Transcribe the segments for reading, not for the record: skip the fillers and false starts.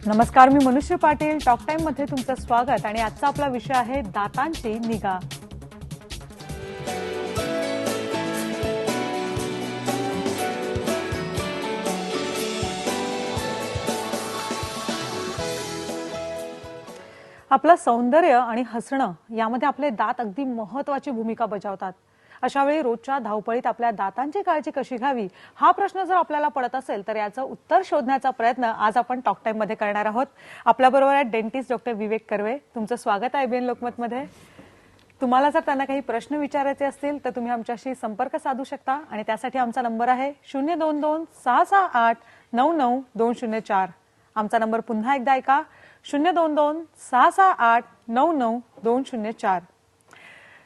नमस्कार, मी मनुष्य Patil. Talk time मध्ये तुमचं स्वागत. आणि आजचा आपला विषय आहे दातांची निगा. आपलं सौंदर्य आणि हसणं यामध्ये आपले दात अगदी महत्त्वाची भूमिका बजावतात. अशा वेळी रोजच्या धावपळीत आपल्या दातांची काळजी कशी घ्यावी हा प्रश्न जर आपल्याला पडत असेल तर याचं उत्तर शोधण्याचा प्रयत्न आज आपण टॉक टाइम मध्ये करणार आहोत. आपल्याबरोबर आहेत डेंटिस्ट डॉक्टर विवेक कर्वे. तुमचं स्वागत आहे ABN लोकमतमध्ये. तुम्हाला जर त्यांना काही प्रश्न विचारायचे असतील तर तुम्ही आमच्याशी संपर्क साधू शकता आणि त्यासाठी आमचा नंबर आहे 022-668-99204. आमचा नंबर पुन्हा एकदा ऐका, 022-668-99204.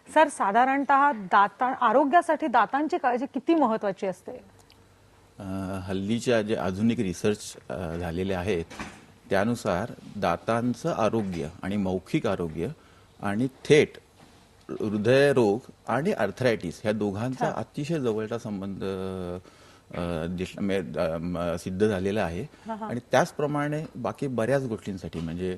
सर, साधारणतः आरोग्यासाठी दातांची काळजी किती महत्वाची असते? हल्लीच्या जे आधुनिक रिसर्च झालेले आहेत त्यानुसार दातांचं आरोग्य आणि मौखिक आरोग्य आणि थेट हृदयरोग आणि आर्थरायटिस ह्या दोघांचा अतिशय जवळचा संबंध सिद्ध झालेला आहे. आणि त्याचप्रमाणे बाकी बऱ्याच गोष्टींसाठी, म्हणजे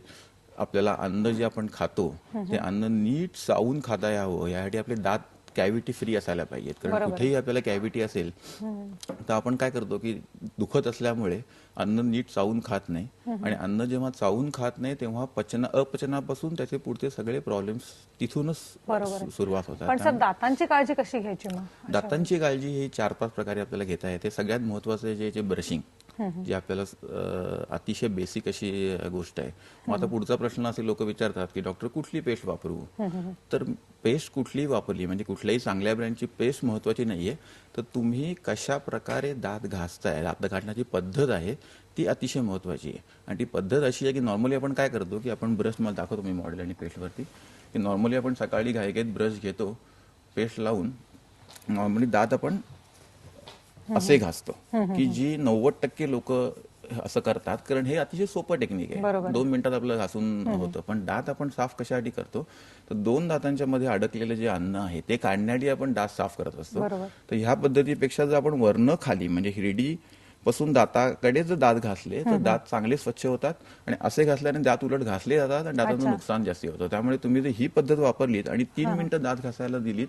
आपल्याला अन्न जे आपण खातो ते अन्न नीट चावून खाता यावं यासाठी आपले दात कॅव्हिटी फ्री असायला पाहिजेत. कारण कुठेही आपल्याला कॅव्हिटी असेल तर आपण काय करतो की दुखत असल्यामुळे अन्न नीट चावून खात नाही, आणि अन्न जेव्हा चावून खात नाही तेव्हा अपचनापासून त्याचे पुढचे सगळे प्रॉब्लेम्स तिथूनच सुरुवात होतात. पण सर, दातांची काळजी कशी घ्यायची मग? दातांची काळजी ही 4-5 प्रकारे आपल्याला घेता येते. सगळ्यात महत्वाचं जे ब्रशिंग, जी आपल्याला अतिशय बेसिक अशी गोष्ट आहे. मग आता पुढचा प्रश्न असे लोक विचारतात की डॉक्टर कुठली पेस्ट वापरू? तर पेस्ट कुठलीही वापरली म्हणजे कुठल्याही चांगल्या ब्रँडची पेस्ट महत्वाची नाहीये, तर तुम्ही कशा प्रकारे दात घासताय, दात घासण्याची पद्धत आहे ती अतिशय महत्वाची आहे. आणि ती पद्धत अशी आहे की नॉर्मली आपण काय करतो की आपण ब्रश, मला दाखवतो मी मॉडेल आणि पेस्टवरती, की नॉर्मली आपण सकाळी घाईघाईत ब्रश घेतो, पेस्ट लावून नॉर्मली दात आपण असे घासतो, की जी 90% लोक असं करतात. कारण हे अतिशय सोपं टेक्निक आहे, 2 मिनिटात आपलं घासून होतं. पण दात आपण साफ कशासाठी करतो तर 2 दातांच्या मध्ये अडकलेलं जे अन्न आहे ते काढण्यासाठी आपण दात साफ करत असतो. तर ह्या पद्धतीपेक्षा जर आपण वरनं खाली म्हणजे हिरडी पासून दाताकडे जर दात घासले तर दात चांगले स्वच्छ होतात, आणि असे घासल्याने दात उलट घासले जातात आणि दाताचं नुकसान जास्ती होतं. त्यामुळे तुम्ही जर ही पद्धत वापरलीत आणि 3 मिनिटं दात घासायला दिलीत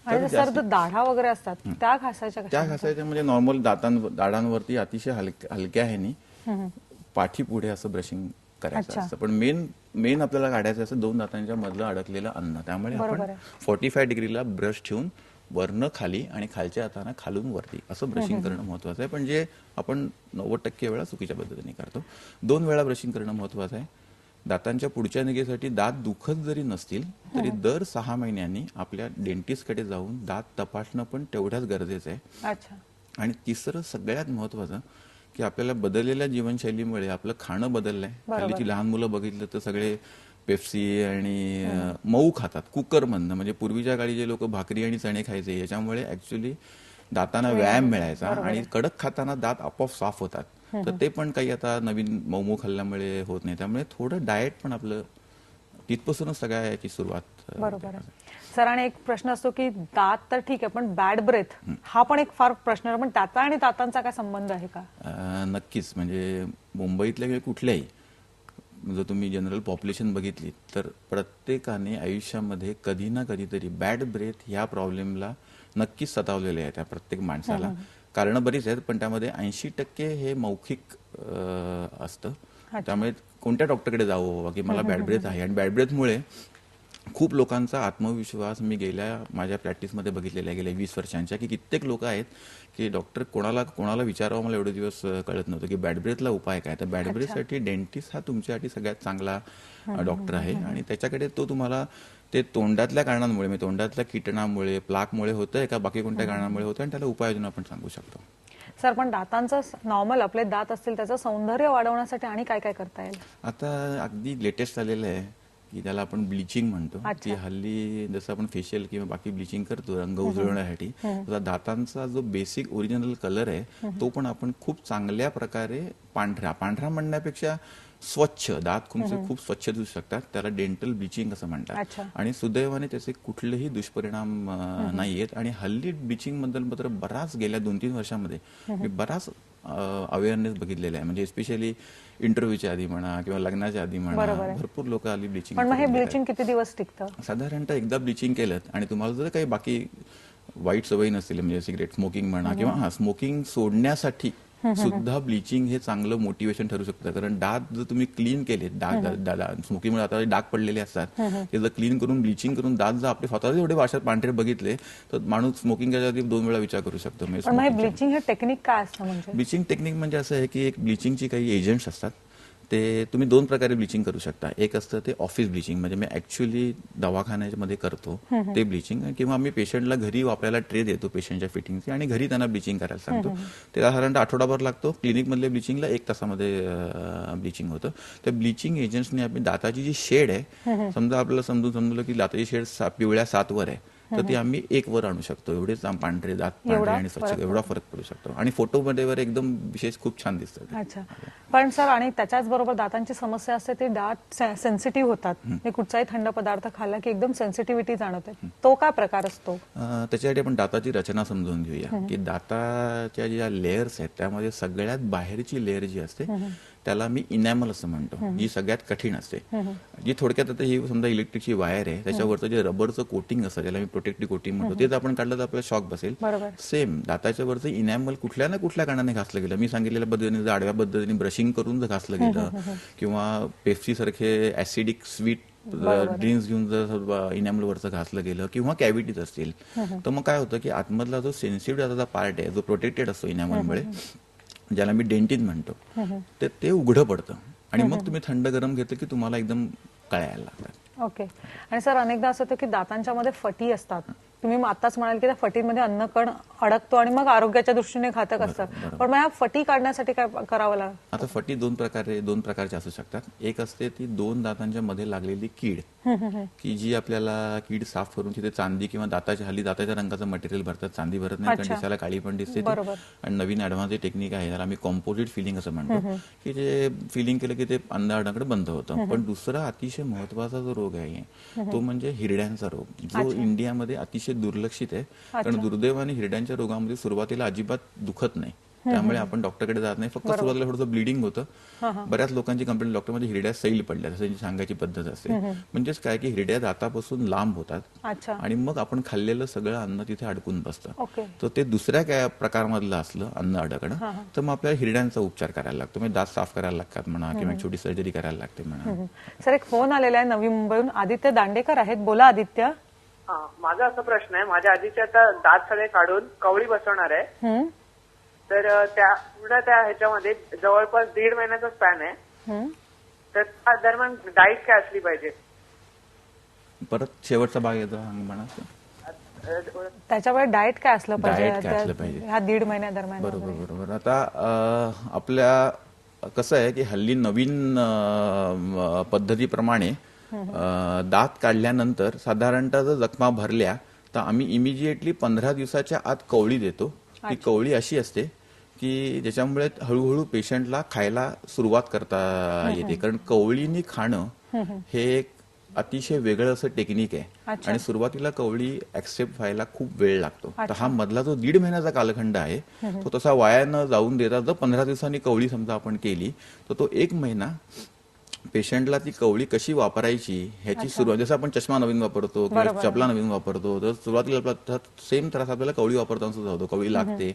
आणि सर, दाढा वगैरे असतात त्या घासायच्या म्हणजे नॉर्मल दाढांवरती अतिशय हलक्या ह्यानी पाठी पुढे असं ब्रशिंग करायचं असतं. पण मेन आपल्याला काढायचं असं 2 दातांच्या मधलं अडकलेलं अन्न. त्यामुळे आपण 45 डिग्रीला ब्रश ठेवून वरनं खाली आणि खालच्या हाताने खालून वरती असं ब्रशिंग करणं महत्वाचं आहे. पण जे आपण 90% वेळा चुकीच्या पद्धतीने करतो. 2 वेळा ब्रशिंग करणं महत्वाचं आहे. दातांच्या पुढच्या निगेसाठी दात दुखत जरी नसतील तरी दर 6 महिन्यांनी आपल्या डेंटिस्टकडे जाऊन दात तपासणं पण तेवढ्याच गरजेचं आहे. आणि तिसरं सगळ्यात महत्वाचं की आपल्याला बदललेल्या जीवनशैलीमुळे आपलं खाणं बदललंय. हल्लीची लहान मुलं बघितलं तर सगळे पेप्सी आणि मऊ खातात कुकर मधनं. म्हणजे पूर्वीच्या काळी जे लोक भाकरी आणि चणे खायचे याच्यामुळे ऍक्च्युली दातांना व्यायाम मिळायचा आणि कडक खाताना दात आपोआप साफ होतात. तर ते पण काही आता नवीन मऊ खाल्ल्यामुळे होत नाही. त्यामुळे थोडं डाएट पण आपलं तिथपासूनच सगळ्या याची सुरुवात. बरोबर आहे सर. आणि एक प्रश्न असतो की दात तर ठीक आहे पण बॅड ब्रेथ हा पण एक फार प्रश्न आहे. पण त्याचा आणि दातांचा काय संबंध आहे का? नक्कीच. म्हणजे मुंबईतल्या कुठल्याही जर तुम्ही जनरल पॉप्युलेशन बघितली तर प्रत्येकाने आयुष्यामध्ये कधी ना कधीतरी बॅड ब्रेथ ह्या प्रॉब्लेमला नक्कीच सतावलेले आहे. त्या प्रत्येक माणसाला कारण बरीच आहेत, पण त्यामध्ये 80% हे मौखिक असतं. त्यामुळे कोणत्या डॉक्टरकडे जावं बाबा की मला बॅड ब्रेथ आहे. आणि बॅड ब्रेथमुळे खूप लोकांचा आत्मविश्वास मी माझ्या प्रॅक्टिसमध्ये बघितलेल्या गेल्या 20 वर्षांच्या, की कित्येक लोक आहेत की डॉक्टर कोणाला विचारावं मला एवढे दिवस कळत नव्हतं की बॅड ब्रेथला उपाय काय. तर बॅड ब्रेथसाठी डेंटिस्ट हा तुमच्यासाठी सगळ्यात चांगला डॉक्टर आहे. आणि त्याच्याकडे तो तुम्हाला ते तोंडातल्या कारणांमुळे, म्हणजे तोंडातल्या किटणामुळे, प्लाकमुळे होतंय का बाकी कोणत्या कारणामुळे होतं, आणि त्याला उपाययोजना आपण सांगू शकतो. सर, पण दातांचं नॉर्मल आपले दात असतील त्याचं सौंदर्य वाढवण्यासाठी आणि काय काय करता येईल? आता अगदी लेटेस्ट आलेलं आहे की त्याला आपण ब्लिचिंग म्हणतो. की हल्ली जसं आपण फेशियल किंवा बाकी ब्लिचिंग करतो रंग उजळवण्यासाठी, तसा दातांचा जो बेसिक ओरिजिनल कलर आहे तो पण आपण खूप चांगल्या प्रकारे पांढरा म्हणण्यापेक्षा स्वच्छ दात खूप स्वच्छ दिसू शकतात, त्याला डेंटल ब्लिचिंग असं म्हणतात. अच्छा. आणि सुदैवाने त्याचे कुठलेही दुष्परिणाम नाही आहेत. आणि हल्ली ब्लिचिंग बद्दल मात्र बराच गेल्या 2-3 वर्षामध्ये मी बराच अवेअरनेस बघितलेला आहे. म्हणजे स्पेशली इंटरव्ह्यूच्या आधी म्हणा किंवा लग्नाच्या आधी म्हणा, बरोबर आहे. भरपूर लोक आली ब्लिचिंग. पण मग हे ब्लिचिंग किती दिवस टिकतं? साधारणतः एकदा ब्लिचिंग केलं आणि तुम्हाला जर काही बाकी वाईट सवयी नसतील, म्हणजे सिगरेट स्मोकिंग म्हणा किंवा स्मोकिंग सोडण्यासाठी सुद्धा ब्लिचिंग हे चांगलं मोटिवेशन ठरू शकतं. कारण दात जर तुम्ही क्लीन केले, स्मोकिंगमुळे आता डाग पडलेले असतात, ते जर क्लीन करून ब्लिचिंग करून दात जर आपले स्वतःचे एवढे वाशात पांढरे बघितले तर माणूस स्मोकिंग करण्याच्या आधी 2 वेळा विचार करू शकतो. पण मग हे ब्लिचिंग हे टेक्निक काय असतं? म्हणजे ब्लिचिंग टेक्निक म्हणजे असं आहे की एक ब्लिचिंगची काही एजंट्स असतात, ते तुम्ही 2 प्रकारे ब्लिचिंग करू शकता. एक असतं ते ऑफिस ब्लिचिंग, म्हणजे मी ऍक्च्युअली दवाखान्यामध्ये करतो ते ब्लिचिंग, किंवा आम्ही पेशंटला घरी वापरायला ट्रे देतो पेशंटच्या फिटिंगची आणि घरी त्यांना ब्लिचिंग करायला सांगतो. ते साधारणतः आठवडाभर लागतो. क्लिनिकमधल्या ब्लिचिंगला 1 तासामध्ये ब्लिचिंग होतं. त्या ब्लिचिंग एजंट्सने आपली दाताची जी शेड आहे, समजा आपल्याला समजलं की दाताची शेड पिवळ्या 7 वर आहे, तर ती आम्ही 1 वर आणू शकतो. एवढेच पांढरे दात पांढरे आणि स्वच्छ, एवढा फरक पडू शकतो. आणि फोटोमध्ये वर एकदम विशेष खूप छान दिसतात. अच्छा. पण सर, आणि त्याच्याच बरोबर दातांची समस्या असते, ते दात सेन्सिटिव्ह होतात. हे कुठचाही थंड पदार्थ खाल्ला की एकदम सेन्सिटिव्हिटी जाणवते. तो काय प्रकार असतो? त्याच्यासाठी आपण दाताची रचना समजून घेऊया की दाताच्या ज्या लेयर्स आहेत त्यामध्ये सगळ्यात बाहेरची लेयर जी असते त्याला मी इनॅमल असं म्हणतो, जी सगळ्यात कठीण असते. जी थोडक्यात आता ही समजा इलेक्ट्रिकची वायर आहे, त्याच्यावरचं जे रबरचं कोटिंग असतं त्याला मी प्रोटेक्टिव्ह कोटिंग म्हणतो, तेच आपण काढलं तर आपल्याला शॉक बसेल. सेम दाताच्या वरचं इनॅमल कुठल्या ना कुठल्या कारणाने घासलं गेलं. मी सांगितलेल्या पद्धतीने जर आडव्या पद्धतीने ब्रशिंग करून जर घासलं गेलं किंवा पेप्सी सारखे ऍसिडिक स्वीट ड्रिंक्स घेऊन जर इनॅमल वरचं घासलं गेलं किंवा कॅव्हिटीज असतील, तर मग काय होतं की आतमधला जो सेन्सिटिव्ह दाताचा पार्ट आहे जो प्रोटेक्टेड असतो इनॅमलमुळे, ज्याला मी डेंटिन म्हणतो, ते उघडं पडतं. आणि मग तुम्ही थंड गरम घेतलं की तुम्हाला एकदम कळायला लागतात. ओके. आणि सर, अनेकदा असं होतं की दातांच्या मध्ये फटी असतात. तुम्ही आताच म्हणाल की त्या फटीमध्ये अन्नकण अडकतो आणि मग आरोग्याच्या दृष्टीने घातक असतं. पण मग या फटी काढण्यासाठी काय करावं लागतं? आता फटी दोन प्रकारचे असू शकतात. एक असते ती 2 दातांच्या मध्ये लागलेली कीड, की जी आपल्याला कीड साफ करून तिथे चांदी किंवा हल्ली दाताच्या रंगाचं मटेरियल भरतात, चांदी भरत नाही कारण दिसायला काळी पण दिसते. आणि नवीन ऍडव्हान्स टेक्निक आहे त्याला आम्ही कॉम्पोजिट फिलिंग असं म्हणतो, की जे फिलिंग केलं की ते अन्नआडाकडे बंद होतं. पण दुसरा अतिशय महत्वाचा जो रोग आहे तो म्हणजे हिरड्यांचा रोग, जो इंडियामध्ये अतिशय दुर्लक्षित आहे. कारण दुर्दैवाने हिरड्यांच्या रोगामध्ये सुरुवातीला अजिबात दुखत नाही, त्यामुळे आपण डॉक्टरकडे जात नाही. फक्त सुरुवातीला थोडंसं ब्लिडिंग होतं. बऱ्याच लोकांची कंप्लेंट डॉक्टरमध्ये हिरड्या सैल पडल्या असं सांगायची पद्धत असते. म्हणजेच काय की हिरड्या दातापासून लांब होतात आणि मग आपण खाल्लेलं सगळं अन्न तिथे अडकून बसतं. तर ते दुसऱ्या काय प्रकारमधलं असलं अन्न अडकणं, तर मग आपल्याला हिरड्यांचा उपचार करायला लागतो. म्हणजे दात साफ करायला लागतात म्हणा किंवा छोटी सर्जरी करायला लागते म्हणा. सर, एक फोन आलेला आहे नवी मुंबईहून. आदित्य दांडेकर आहेत. बोला आदित्य. माझा असा प्रश्न आहे, माझ्या आधीचे आता दात सगळे काढून कवळी बसवणार आहे, तर त्या ह्याच्यामध्ये जवळपास 1.5 महिन्याचा स्पॅन आहे, तर त्या दरम्यान डाईट काय असली पाहिजे? परत शेवटचा भाग येतो म्हणा, त्याच्यावर डाएट काय असलं पाहिजे ह्या 1.5 महिन्यादरम्यान? बरोबर. आता आपल्या कसं आहे की हल्ली नवीन पद्धतीप्रमाणे दात काढल्यानंतर साधारणतः जर जखमा भरल्या तर आम्ही इमिजिएटली 15 दिवसाच्या आत कवळी देतो. ती कवळी अशी असते की ज्याच्यामुळे हळूहळू पेशंटला खायला सुरुवात करता येते. कारण कवळीनी खाणं हे एक अतिशय वेगळं असं टेक्निक आहे आणि सुरुवातीला कवळी ऍक्सेप्ट व्हायला खूप वेळ लागतो. तर हा मधला जो 1.5 महिन्याचा कालखंड आहे तो तसा वाया न जाऊन देता जर 15 दिवसांनी कवळी समजा आपण केली तर तो 1 महिना पेशंटला ती कवळी कशी वापरायची ह्याची सुरुवात, जसं आपण चष्मा नवीन वापरतो किंवा चपला नवीन वापरतो, तर सुरुवातीला सेम त्रास आपल्याला कवळी वापरताना सुद्धा होतो, कवळी लागते.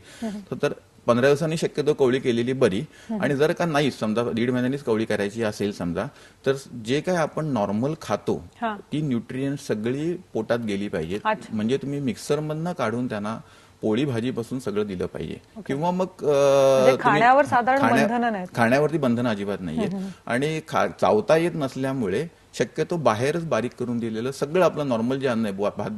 तर 15 दिवसांनी शक्यतो कवळी केलेली बरी. आणि जर का नाही समजा 1.5 महिन्यांनीच कवळी करायची असेल समजा, तर जे काय आपण नॉर्मल खातो ती न्यूट्रिएंट सगळी पोटात गेली पाहिजेत. म्हणजे तुम्ही मिक्सर मधनं काढून त्यांना पोळी भाजीपासून सगळं दिलं पाहिजे. किंवा मग खाण्यावर साधारण बंधनं नाहीत, खाण्यावरती बंधनं अजिबात नाहीयेत. आणि चावता येत नसल्यामुळे शक्यतो बाहेरच बारीक करून दिलेलं सगळं आपलं नॉर्मल जे अन्न आहे, भात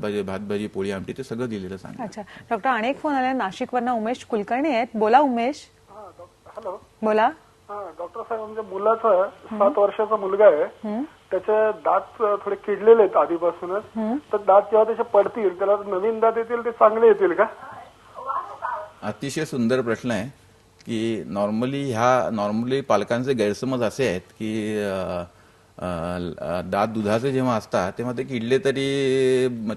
भाजी पोळी आमटी, ते सगळं दिलेलं सांगा. अच्छा डॉक्टर, अनेक फोन आले. नाशिकवरनं उमेश कुलकर्णी आहेत. बोला उमेश. हॅलो. बोला. डॉक्टर साहेब, म्हणजे मुलाचा 7 वर्षाचा मुलगा आहे, त्याचे दात थोडे किडलेले आहेत आधीपासूनच, तर दात जेव्हा त्याचे पडतील त्याला नवीन दात येतील ते चांगले येतील का? अतिशय सुंदर प्रश्न आहे. की नॉर्मली पालकांचे गैरसमज असे आहेत की दात दुधाचे जेव्हा असतात तेव्हा ते किडले तरी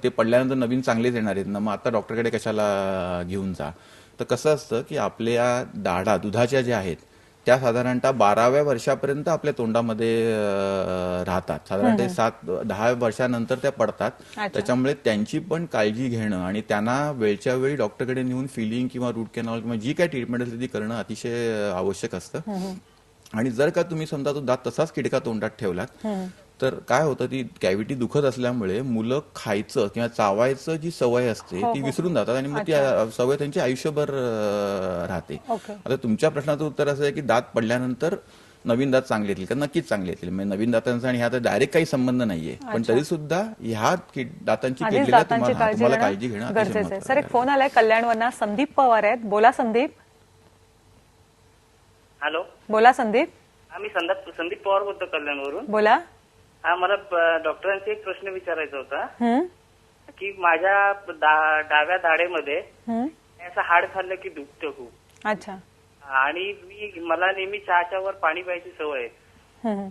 ते पडल्यानंतर नवीन चांगलेच येणार आहेत ना, मग आता डॉक्टरकडे कशाला घेऊन जा. तर कसं असतं की आपल्या दाढा दुधाच्या ज्या आहेत त्या साधारणतः 12व्या वर्षापर्यंत आपल्या तोंडामध्ये राहतात. साधारणतः 7-10 वर्षानंतर त्या पडतात. त्याच्यामुळे त्यांची पण काळजी घेणं आणि त्यांना वेळच्या वेळी डॉक्टरकडे नेऊन फिलिंग किंवा रूट कॅनॉल किंवा जी काय ट्रीटमेंट असेल ती करणं अतिशय आवश्यक असतं. आणि जर का तुम्ही समजा तो दात तसाच किडका तोंडात ठेवलात तर काय होतं, ती कॅव्हिटी दुखत असल्यामुळे मुलं खायचं किंवा चावायचं जी सवय असते ती विसरून जातात आणि मग ती सवय त्यांची आयुष्यभर राहते. आता तुमच्या प्रश्नाचं उत्तर असं आहे की दात पडल्यानंतर नवीन दात चांगले येतील का? नक्कीच चांगले येतील. म्हणजे नवीन दातांचा आणि ह्या डायरेक्ट काही संबंध नाहीये, पण तरी सुद्धा ह्या दातांची किडलेल्या तुम्हाला काळजी घेणं गरजेचं आहे. सर, एक फोन आलाय कल्याणवरनं. संदीप पवार आहेत. बोला संदीप. हॅलो, बोला संदीप. मी संदीप पवार बोलतो कल्याणवरून. बोला. हा, मला डॉक्टरांचा एक प्रश्न विचारायचा होता की माझ्या डाव्या दाढेमध्ये असं हाड खाल्लं की दुखतं खूप. अच्छा. आणि मला नेहमी चहाच्या वर पाणी प्यायची सवय आहे.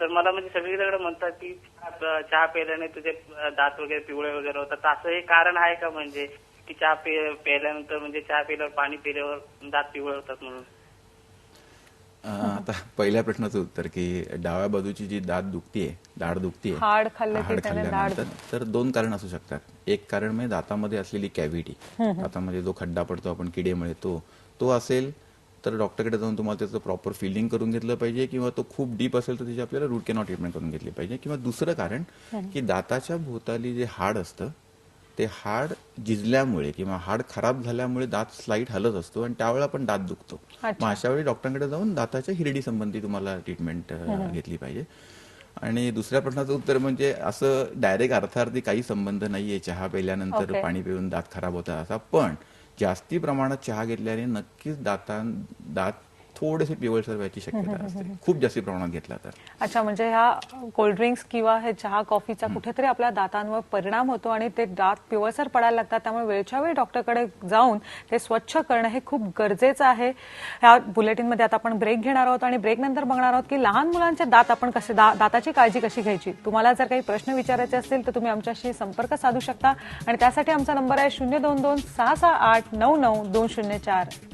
तर मला म्हणजे सगळीकडे म्हणतात की चहा प्यायल्याने तुझे दात वगैरे पिवळे वगैरे होतात. असं हे कारण आहे का, म्हणजे की चहा प्यायल्यानंतर म्हणजे चहा पिल्यावर पाणी पिल्यावर दात पिवळे होतात म्हणून? आता पहिल्या प्रश्नाचं उत्तर की डाव्या बाजूची जी दाढ दुखतीये हाड खाल्ल्यानंतर, तर 2 कारण असू शकतात. एक कारण म्हणजे दातामध्ये असलेली कॅव्हिटी, दातामध्ये जो खड्डा पडतो आपण किडेमुळे तो असेल तर डॉक्टरकडे जाऊन तुम्हाला त्याचं प्रॉपर फिलिंग करून घेतलं पाहिजे, किंवा तो खूप डीप असेल तर त्याची आपल्याला रूट कॅनॉल ट्रीटमेंट करून घेतली पाहिजे. किंवा दुसरं कारण की दाताच्या भोवताली जे हाड असतं ते हाड झिजल्यामुळे किंवा हाड खराब झाल्यामुळे दात स्लाईट हलत असतो आणि त्यावेळेला पण दात दुखतो. मग अशा वेळी डॉक्टरांकडे जाऊन दाताच्या हिरडी संबंधी तुम्हाला ट्रीटमेंट घेतली पाहिजे. आणि दुसऱ्या प्रश्नाचं उत्तर म्हणजे असं डायरेक्ट अर्थार्थी काही संबंध नाहीये चहा प्यायल्यानंतर पाणी पिऊन दात खराब होतात असा, पण जास्ती प्रमाणात चहा घेतल्याने नक्कीच दात थोडेसे पिवळसर व्हायची शक्यता असते, खूप जास्ती प्रमाणात घेतला तर. अच्छा, म्हणजे ह्या कोल्ड्रिंक्स किंवा हे चहा कॉफीचा कुठेतरी आपल्या दातांवर परिणाम होतो आणि ते दात पिवळसर पडायला लागतात. त्यामुळे वेळच्या वेळी डॉक्टरकडे जाऊन ते स्वच्छ करणं हे खूप गरजेचं आहे. ह्या बुलेटिनमध्ये आता आपण ब्रेक घेणार आहोत आणि ब्रेक नंतर बघणार आहोत की लहान मुलांचे दात आपण कसे दाताची काळजी कशी घ्यायची. तुम्हाला जर काही प्रश्न विचारायचे असतील तर तुम्ही आमच्याशी संपर्क साधू शकता आणि त्यासाठी आमचा नंबर आहे 022 668 99 204.